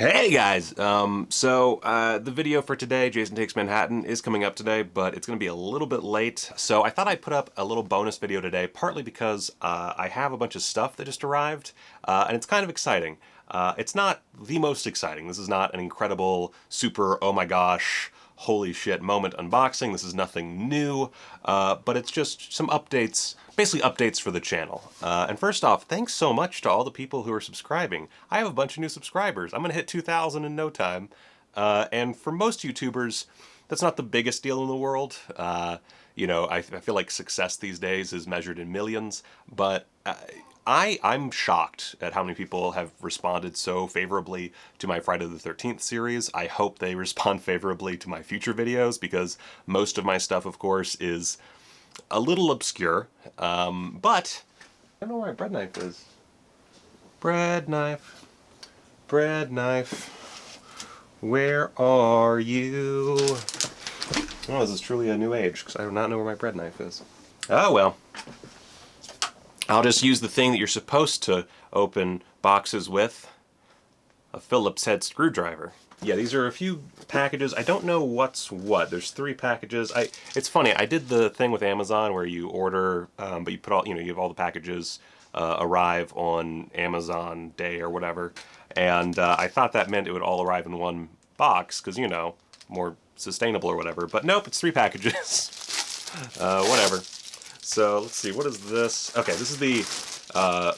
Hey guys! The video for today, Jason Takes Manhattan, is coming up today, but it's going to be a little bit late. So I thought I'd put up a little bonus video today, partly because I have a bunch of stuff that just arrived, and it's kind of exciting. It's not the most exciting. This is not an incredible, super, oh my gosh, holy shit moment unboxing. This is nothing new, but it's just some updates, basically updates for the channel. And first off, thanks so much to all the people who are subscribing. I have a bunch of new subscribers. I'm gonna hit 2,000 in no time. And for most YouTubers, that's not the biggest deal in the world. I feel like success these days is measured in millions, but I'm shocked at how many people have responded so favorably to my Friday the 13th series. I hope they respond favorably to my future videos, because most of my stuff, of course, is a little obscure. But I don't know where my bread knife is. Bread knife. Bread knife. Where are you? Oh, this is truly a new age, because I do not know where my bread knife is. Oh well. I'll just use the thing that you're supposed to open boxes with, a Phillips head screwdriver. Yeah, these are a few packages. I don't know what's what. There's 3 packages. It's funny, I did the thing with Amazon where you order, but you put all, you have all the packages arrive on Amazon Day or whatever, and I thought that meant it would all arrive in one box, because, more sustainable or whatever, but nope, it's 3 packages. Whatever. So let's see, what is this? Okay, this is the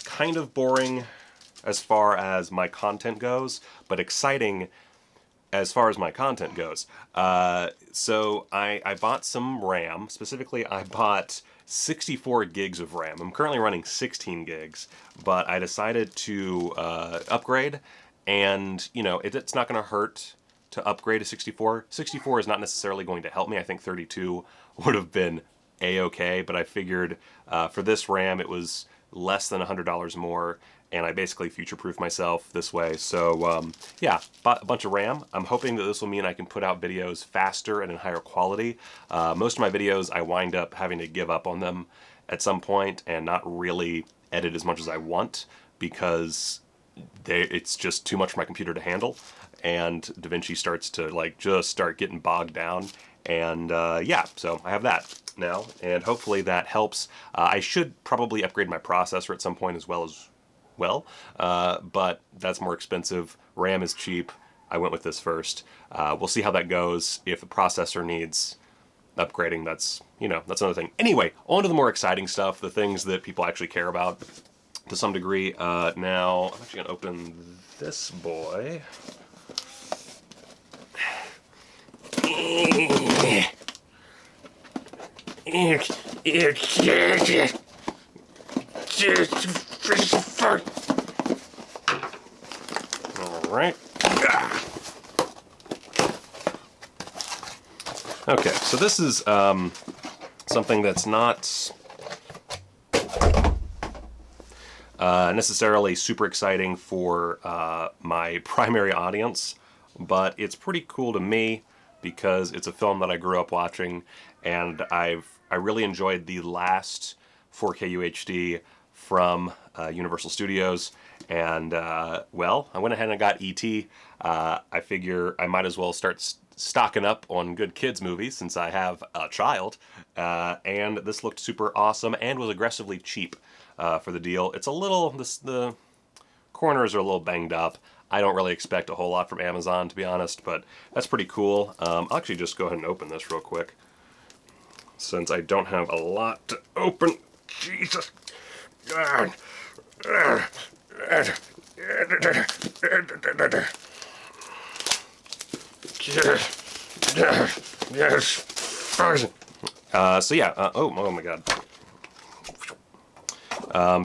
kind of boring as far as my content goes, but exciting as far as my content goes. So I bought some RAM. Specifically, I bought 64 gigs of RAM. I'm currently running 16 gigs, but I decided to upgrade, and it's not going to hurt to upgrade to 64. 64 is not necessarily going to help me. I think 32 would have been a-okay, but I figured for this RAM it was less than $100 more, and I basically future-proof myself this way. So yeah, bought a bunch of RAM. I'm hoping that this will mean I can put out videos faster and in higher quality. Most of my videos, I wind up having to give up on them at some point and not really edit as much as I want, because it's just too much for my computer to handle, and DaVinci starts to just start getting bogged down. And yeah, so I have that now, and hopefully that helps. I should probably upgrade my processor at some point as well, but that's more expensive. RAM is cheap. I went with this first. We'll see how that goes. If the processor needs upgrading, that's another thing. Anyway, on to the more exciting stuff, the things that people actually care about to some degree. Now, I'm actually gonna open this boy. Alright. Okay, so this is something that's not necessarily super exciting for my primary audience, but it's pretty cool to me because it's a film that I grew up watching, and I really enjoyed the last 4K UHD from Universal Studios, and well, I went ahead and got E.T. I figure I might as well start stocking up on good kids movies since I have a child, and this looked super awesome and was aggressively cheap for the deal. It's a little, the corners are a little banged up. I don't really expect a whole lot from Amazon, to be honest, but that's pretty cool. I'll actually just go ahead and open this real quick, since I don't have a lot to open. Jesus. So yeah, oh my god.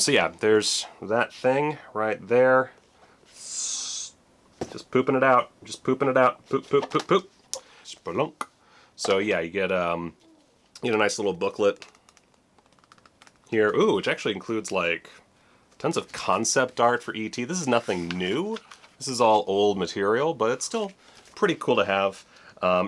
So yeah, there's that thing right there. Just pooping it out. Just pooping it out. Poop, poop, poop, poop. Spelunk. So yeah, you get a nice little booklet here. Ooh, which actually includes tons of concept art for E.T. This is nothing new. This is all old material, but it's still pretty cool to have.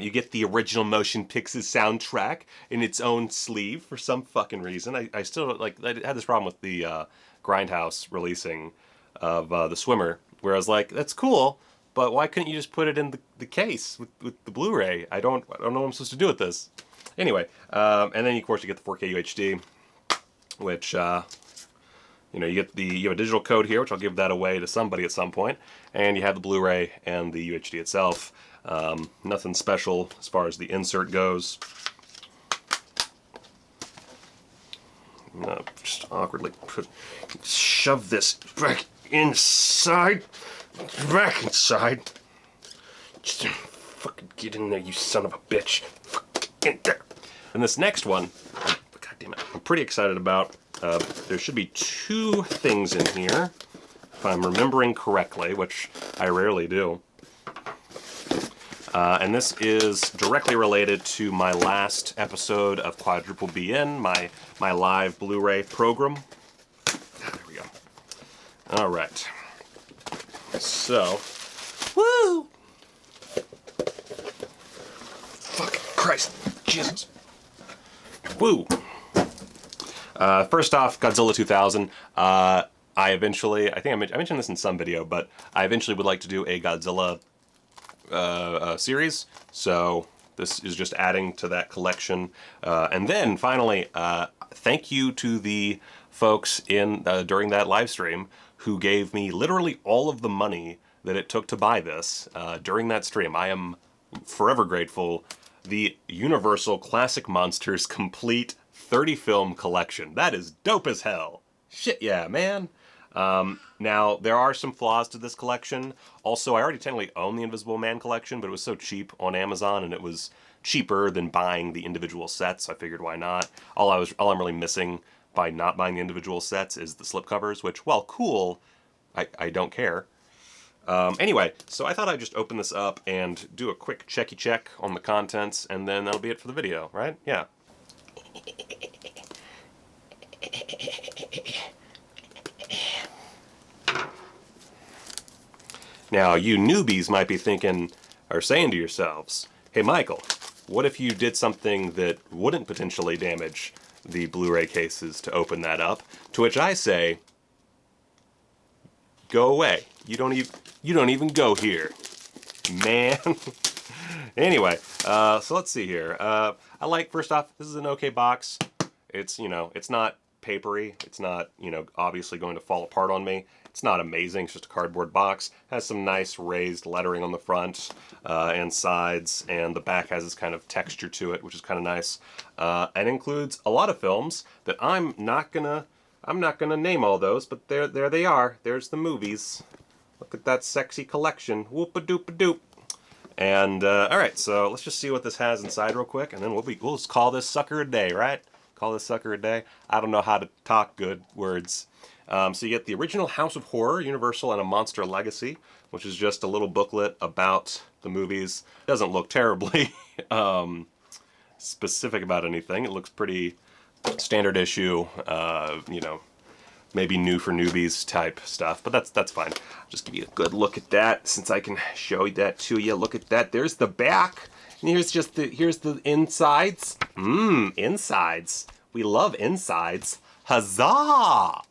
You get the original Motion Pictures soundtrack in its own sleeve for some fucking reason. I still, I had this problem with the Grindhouse releasing of The Swimmer, where I was like, that's cool, but why couldn't you just put it in the case with the Blu-ray? I don't know what I'm supposed to do with this. Anyway, and then of course you get the 4K UHD, which you know, you have a digital code here, which I'll give that away to somebody at some point, and you have the Blu-ray and the UHD itself. Nothing special as far as the insert goes. No, just awkwardly shove this back inside. Back inside. Just fucking get in there, you son of a bitch. Fucking in there. And this next one, god damn it, I'm pretty excited about. There should be 2 things in here, if I'm remembering correctly, which I rarely do. And this is directly related to my last episode of Quadruple BN, my live Blu-ray program. There we go. All right. So, woo! Fucking Christ, Jesus. Woo! First off, Godzilla 2000. I think I mentioned this in some video, but I eventually would like to do a Godzilla series. So this is just adding to that collection. And then finally, thank you to the folks in during that live stream who gave me literally all of the money that it took to buy this during that stream. I am forever grateful. The Universal Classic Monsters Complete 30 film collection. That is dope as hell. Shit yeah, man. Now, there are some flaws to this collection. Also, I already technically own the Invisible Man collection, but it was so cheap on Amazon, and it was cheaper than buying the individual sets, so I figured why not. All I'm really missing by not buying the individual sets is the slipcovers, which, while cool, I don't care. Anyway, so I thought I'd just open this up and do a quick checky check on the contents, and then that'll be it for the video, right? Yeah. Now, you newbies might be thinking, or saying to yourselves, hey Michael, what if you did something that wouldn't potentially damage the Blu-ray cases to open that up? To which I say, go away. You don't even go here, man. Anyway, so let's see here. I like, first off, this is an okay box. It's, you know, it's not papery. It's not, you know, obviously going to fall apart on me. It's not amazing. It's just a cardboard box. Has some nice raised lettering on the front and sides, and the back has this kind of texture to it, which is kind of nice. And includes a lot of films that I'm not gonna name all those, but there they are. There's the movies. Look at that sexy collection. Whoop-a-doop-a-doop. And all right, so let's just see what this has inside real quick, and then we'll just call this sucker a day, right? Call this sucker a day. I don't know how to talk good words. So you get the original House of Horror, Universal, and a Monster Legacy, which is just a little booklet about the movies. Doesn't look terribly specific about anything. It looks pretty standard issue, you know, maybe new for newbies type stuff, but that's fine. I'll just give you a good look at that since I can show that to you. Look at that. There's the back. And here's the insides. Insides. We love insides. Huzzah!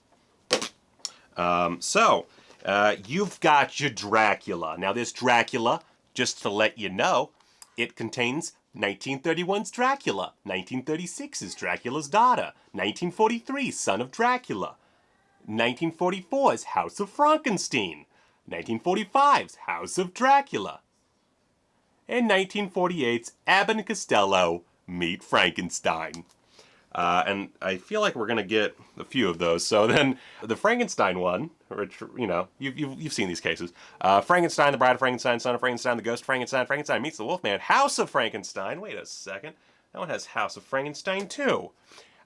You've got your Dracula. Now this Dracula, just to let you know, it contains 1931's Dracula, 1936's Dracula's daughter, 1943's Son of Dracula, 1944's House of Frankenstein, 1945's House of Dracula, and 1948's Abbott and Costello Meet Frankenstein. And I feel like we're gonna get a few of those. So then the Frankenstein one, which, you know, you've seen these cases. Frankenstein, the Bride of Frankenstein, Son of Frankenstein, the Ghost of Frankenstein, Frankenstein meets the Wolfman, House of Frankenstein. Wait a second, that one has House of Frankenstein too.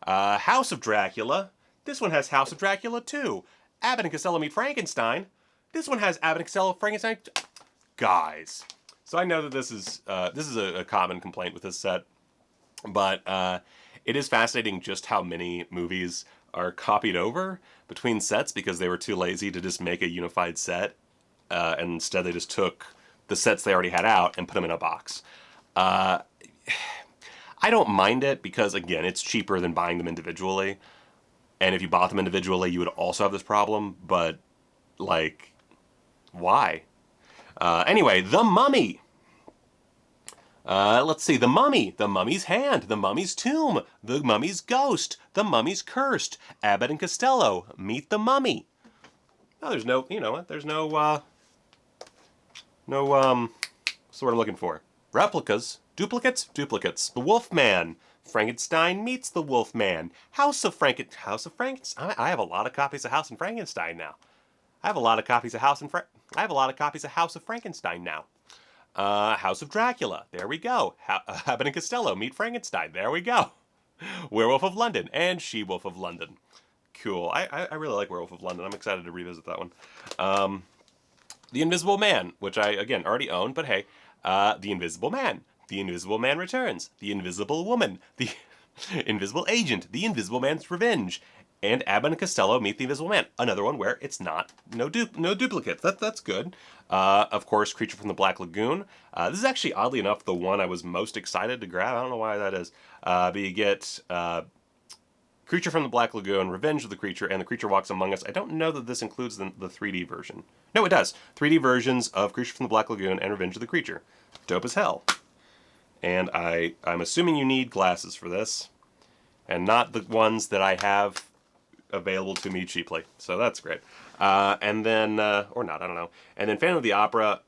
House of Dracula. This one has House of Dracula too. Abbott and Costello Meet Frankenstein. This one has Abbott and Costello Frankenstein. Guys, so I know that this is a common complaint with this set, but it is fascinating just how many movies are copied over between sets because they were too lazy to just make a unified set, and instead they just took the sets they already had out and put them in a box. I don't mind it because, again, it's cheaper than buying them individually. And if you bought them individually, you would also have this problem, but, like, why? Anyway, The Mummy. Let's see, The Mummy, The Mummy's Hand, The Mummy's Tomb, The Mummy's Ghost, The Mummy's Cursed, Abbott and Costello, Meet the Mummy. Oh, there's no, you know what, there's no, what's the word I'm looking for? Replicas. Duplicates? Duplicates. The Wolfman. Frankenstein meets the Wolfman. House of Frankenstein. I have a lot of copies of House of Frankenstein now. I have a lot of copies of House of Frankenstein now. House of Dracula. There we go. Abbott and Costello meet Frankenstein. There we go. Werewolf of London and She-Wolf of London. Cool. I really like Werewolf of London. I'm excited to revisit that one. The Invisible Man, which I, again, already own, but hey. The Invisible Man. The Invisible Man Returns. The Invisible Woman. The Invisible Agent. The Invisible Man's Revenge. And Abbott and Costello Meet the Invisible Man. Another one where it's not, no duplicates. That's good. Of course, Creature from the Black Lagoon. This is actually, oddly enough, the one I was most excited to grab. I don't know why that is. But you get Creature from the Black Lagoon, Revenge of the Creature, and The Creature Walks Among Us. I don't know that this includes the 3D version. No, it does. 3D versions of Creature from the Black Lagoon and Revenge of the Creature. Dope as hell. And I'm assuming you need glasses for this, and not the ones that I have available to me cheaply. So that's great. And then, or not, I don't know. And then Phantom of the Opera.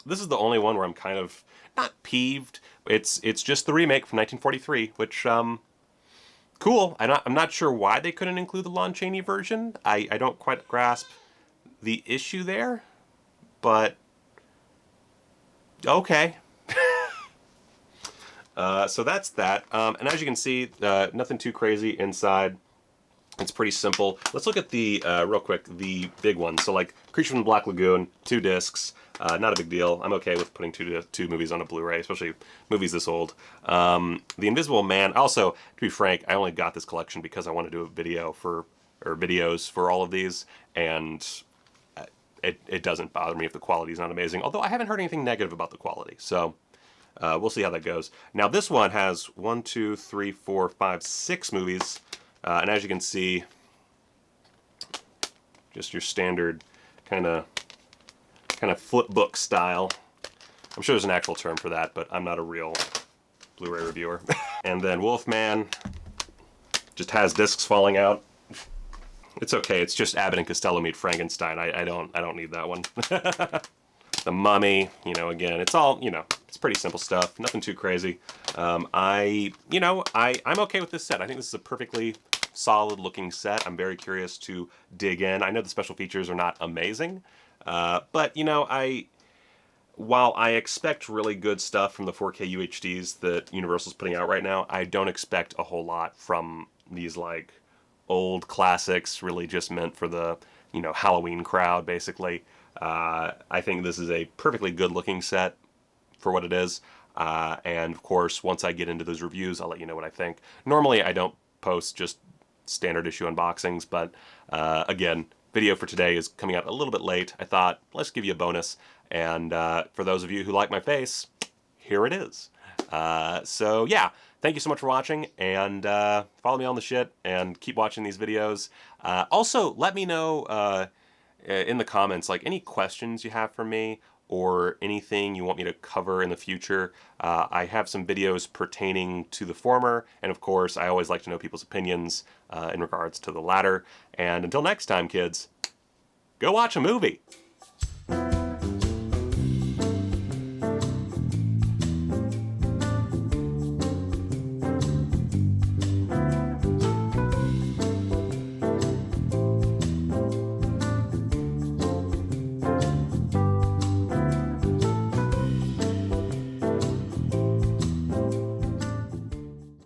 This is the only one where I'm kind of, not peeved. It's just the remake from 1943, which, cool. I'm not sure why they couldn't include the Lon Chaney version. I don't quite grasp the issue there, but okay. So that's that. And as you can see, nothing too crazy inside. It's pretty simple. Let's look at the, real quick, the big one. So like Creature from the Black Lagoon, 2 discs. Not a big deal. I'm okay with putting two movies on a Blu-ray, especially movies this old. The Invisible Man. Also, to be frank, I only got this collection because I want to do a video videos for all of these, and it doesn't bother me if the quality is not amazing. Although I haven't heard anything negative about the quality, so we'll see how that goes. Now this one has 1, 2, 3, 4, 5, 6 movies, and as you can see, just your standard kind of flip book style. I'm sure there's an actual term for that, but I'm not a real Blu-ray reviewer. And then Wolfman just has discs falling out. It's okay. It's just Abbott and Costello Meet Frankenstein. I don't need that one. The Mummy, you know, again, it's all, you know, it's pretty simple stuff. Nothing too crazy. I'm okay with this set. I think this is a perfectly solid looking set. I'm very curious to dig in. I know the special features are not amazing, but you know, while I expect really good stuff from the 4K UHDs that Universal's putting out right now, I don't expect a whole lot from these like old classics, really just meant for the, you know, Halloween crowd, basically. I think this is a perfectly good looking set for what it is. And of course, once I get into those reviews, I'll let you know what I think. Normally, I don't post just standard issue unboxings, but again, video for today is coming out a little bit late. I thought, let's give you a bonus. And for those of you who like my face, here it is. So yeah, thank you so much for watching, and follow me on the shit, and keep watching these videos. Also, let me know in the comments, like, any questions you have for me, or anything you want me to cover in the future. I have some videos pertaining to the former, and of course, I always like to know people's opinions in regards to the latter. And until next time, kids, go watch a movie!